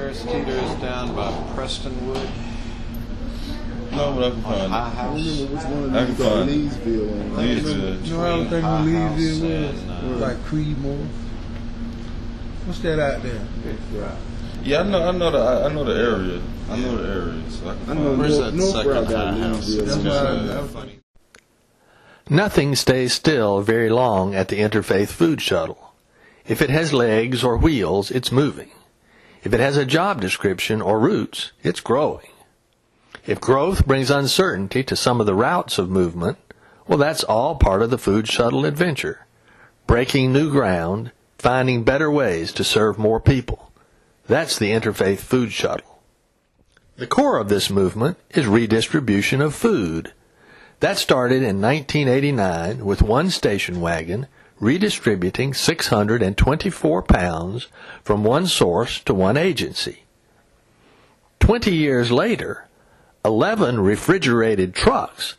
Harris Teeter's down by Prestonwood. No, but I can find High it. House. I remember which one I of can these got find it. Leesville. Leesville. You know, I don't think High when House Leesville was and, like Creedmoor. What's that out there? Yeah, I know the area. I know the area. So I know Where's that North second Route got High House? Leesville. It's That's funny. Nothing stays still very long at the Inter-Faith Food Shuttle. If it has legs or wheels, it's moving. If it has a job description or roots, it's growing. If growth brings uncertainty to some of the routes of movement, well, that's all part of the food shuttle adventure. Breaking new ground, finding better ways to serve more people. That's the Inter-Faith Food Shuttle. The core of this movement is redistribution of food. That started in 1989 with one station wagon redistributing 624 pounds from one source to one agency. 20 years later, 11 refrigerated trucks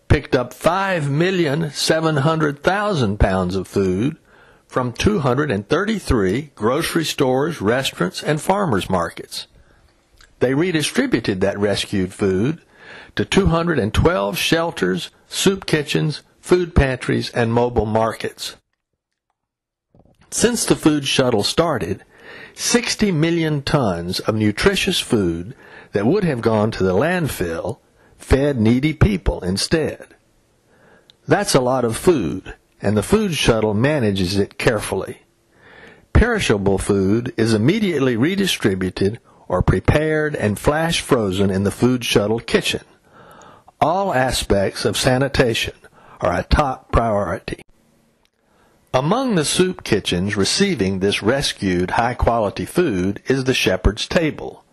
picked up 5,700,000 pounds of food from 233 grocery stores, restaurants, and farmers markets. They redistributed that rescued food to 212 shelters, soup kitchens, food pantries, and mobile markets. Since the food shuttle started, 60 million tons of nutritious food that would have gone to the landfill fed needy people instead. That's a lot of food, and the food shuttle manages it carefully. Perishable food is immediately redistributed or prepared and flash frozen in the food shuttle kitchen. All aspects of sanitation are a top priority. Among the soup kitchens receiving this rescued high-quality food is the Shepherd's Table,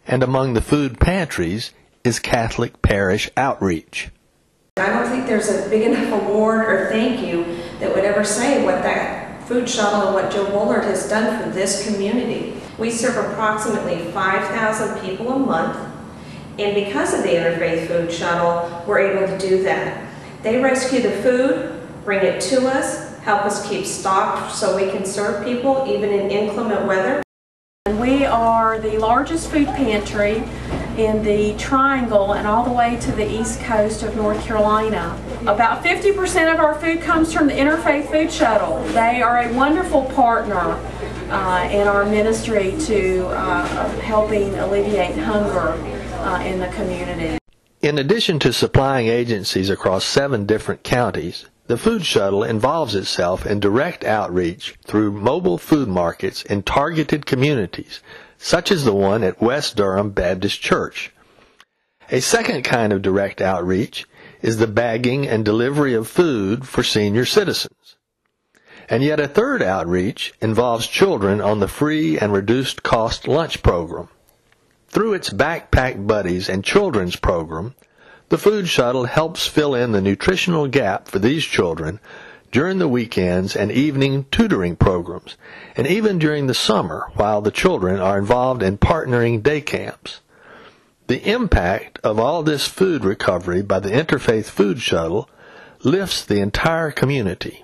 and among the food pantries is Catholic Parish Outreach. I don't think there's a big enough award or thank you that would ever say what that food shuttle and what Joe Bullard has done for this community. We serve approximately 5,000 people a month, and because of the Inter-Faith Food Shuttle, we're able to do that. They rescue the food, bring it to us, help us keep stocked so we can serve people even in inclement weather. And we are the largest food pantry in the Triangle and all the way to the east coast of North Carolina. About 50% of our food comes from the Inter-Faith Food Shuttle. They are a wonderful partner in our ministry to helping alleviate hunger in the community. In addition to supplying agencies across 7 different counties, the food shuttle involves itself in direct outreach through mobile food markets in targeted communities, such as the one at West Durham Baptist Church. A second kind of direct outreach is the bagging and delivery of food for senior citizens. And yet a third outreach involves children on the free and reduced cost lunch program. Through its Backpack Buddies and Children's program, the food shuttle helps fill in the nutritional gap for these children during the weekends and evening tutoring programs, and even during the summer while the children are involved in partnering day camps. The impact of all this food recovery by the Inter-Faith Food Shuttle lifts the entire community.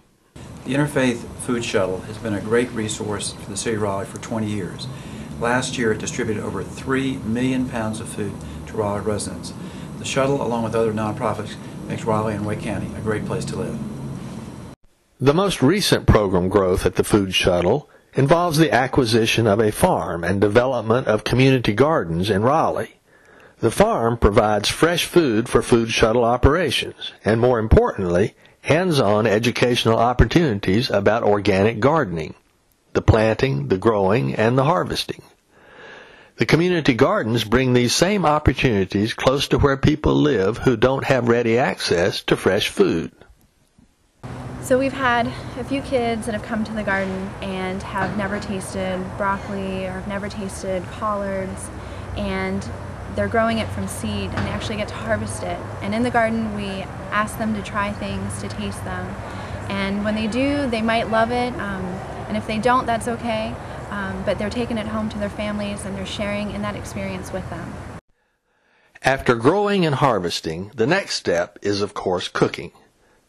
The Inter-Faith Food Shuttle has been a great resource for the City of Raleigh for 20 years. Last year it distributed over 3 million pounds of food to Raleigh residents. The shuttle, along with other nonprofits, makes Raleigh and Wake County a great place to live. The most recent program growth at the food shuttle involves the acquisition of a farm and development of community gardens in Raleigh. The farm provides fresh food for food shuttle operations, and more importantly, hands-on educational opportunities about organic gardening, the planting, the growing, and the harvesting. The community gardens bring these same opportunities close to where people live who don't have ready access to fresh food. So we've had a few kids that have come to the garden and have never tasted broccoli or have never tasted collards, and they're growing it from seed and they actually get to harvest it. And in the garden we ask them to try things, to taste them. And when they do, they might love it, and if they don't, that's okay. But they're taking it home to their families and they're sharing in that experience with them. After growing and harvesting, the next step is, of course, cooking.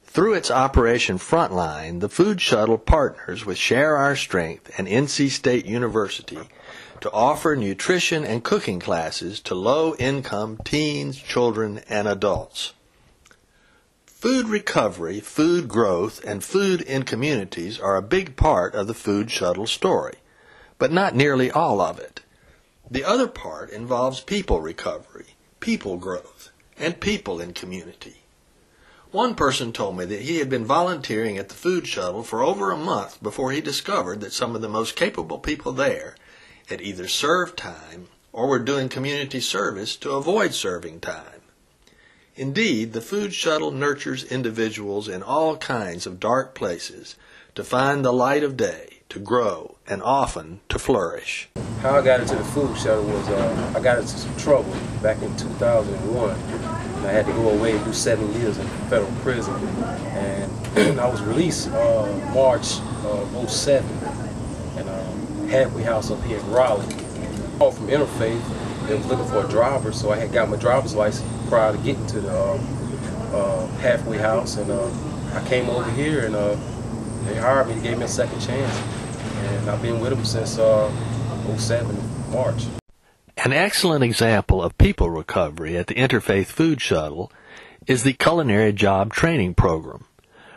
Through its Operation Frontline, the Food Shuttle partners with Share Our Strength and NC State University to offer nutrition and cooking classes to low-income teens, children, and adults. Food recovery, food growth, and food in communities are a big part of the Food Shuttle story, but not nearly all of it. The other part involves people recovery, people growth, and people in community. One person told me that he had been volunteering at the Food Shuttle for over a month before he discovered that some of the most capable people there had either served time or were doing community service to avoid serving time. Indeed, the Food Shuttle nurtures individuals in all kinds of dark places to find the light of day, to grow, and often to flourish. How I got into the Food Shuttle was I got into some trouble back in 2001. I had to go away and do 7 years in federal prison. And I was released March of 07 in a halfway house up here in Raleigh. All from Inter-Faith. They was looking for a driver, so I had got my driver's license prior to getting to the halfway house, and I came over here and they hired me, gave me a second chance, and I've been with them since 07 March. An excellent example of people recovery at the Inter-Faith Food Shuttle is the Culinary Job Training Program.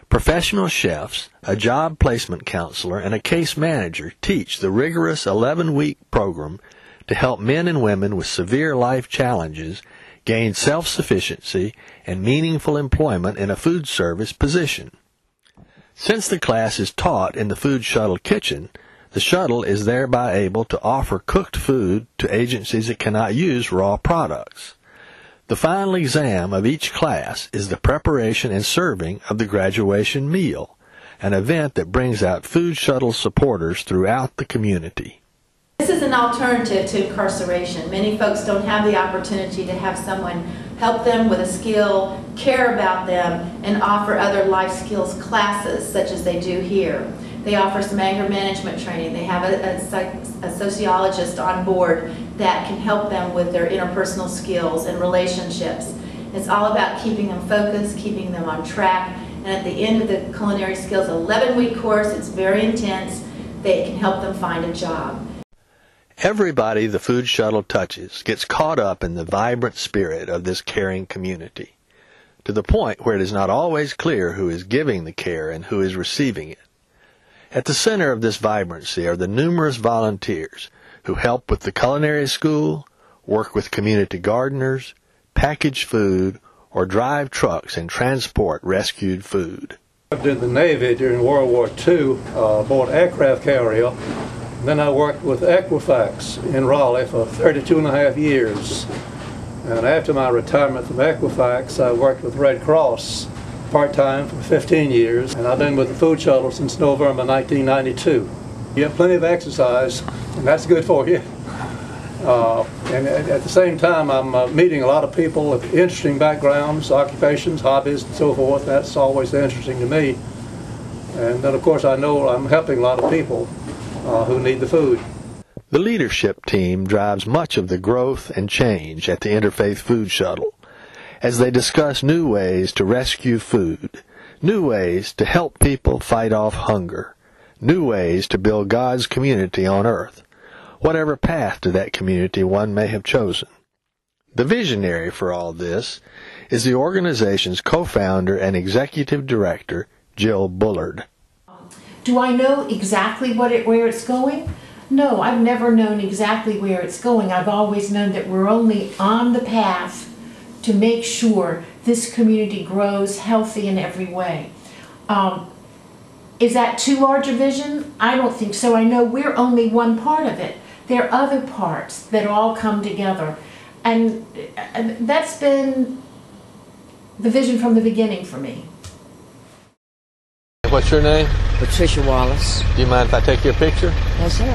Professional chefs, a job placement counselor, and a case manager teach the rigorous 11-week program to help men and women with severe life challenges gain self-sufficiency and meaningful employment in a food service position. Since the class is taught in the Food Shuttle kitchen, the shuttle is thereby able to offer cooked food to agencies that cannot use raw products. The final exam of each class is the preparation and serving of the graduation meal, an event that brings out Food Shuttle supporters throughout the community. This is an alternative to incarceration. Many folks don't have the opportunity to have someone help them with a skill, care about them, and offer other life skills classes such as they do here. They offer some anger management training. They have a sociologist on board that can help them with their interpersonal skills and relationships. It's all about keeping them focused, keeping them on track, and at the end of the culinary skills 11-week course, it's very intense, they can help them find a job. Everybody the Food Shuttle touches gets caught up in the vibrant spirit of this caring community, to the point where it is not always clear who is giving the care and who is receiving it. At the center of this vibrancy are the numerous volunteers who help with the culinary school, work with community gardeners, package food, or drive trucks and transport rescued food. I served in the Navy during World War II, aboard aircraft carrier. Then I worked with Equifax in Raleigh for 32.5 years. And after my retirement from Equifax, I worked with Red Cross part-time for 15 years. And I've been with the Food Shuttle since November 1992. You have plenty of exercise, and that's good for you. And at the same time, I'm meeting a lot of people with interesting backgrounds, occupations, hobbies, and so forth. That's always interesting to me. And then, of course, I know I'm helping a lot of people who need the food. The leadership team drives much of the growth and change at the Inter-Faith Food Shuttle as they discuss new ways to rescue food, new ways to help people fight off hunger, new ways to build God's community on earth, whatever path to that community one may have chosen. The visionary for all this is the organization's co-founder and executive director, Jill Bullard. Do I know exactly where it's going? No, I've never known exactly where it's going. I've always known that we're only on the path to make sure this community grows healthy in every way. Is that too large a vision? I don't think so. I know we're only one part of it. There are other parts that all come together. And that's been the vision from the beginning for me. What's your name? Patricia Wallace. Do you mind if I take your picture? Yes, sir.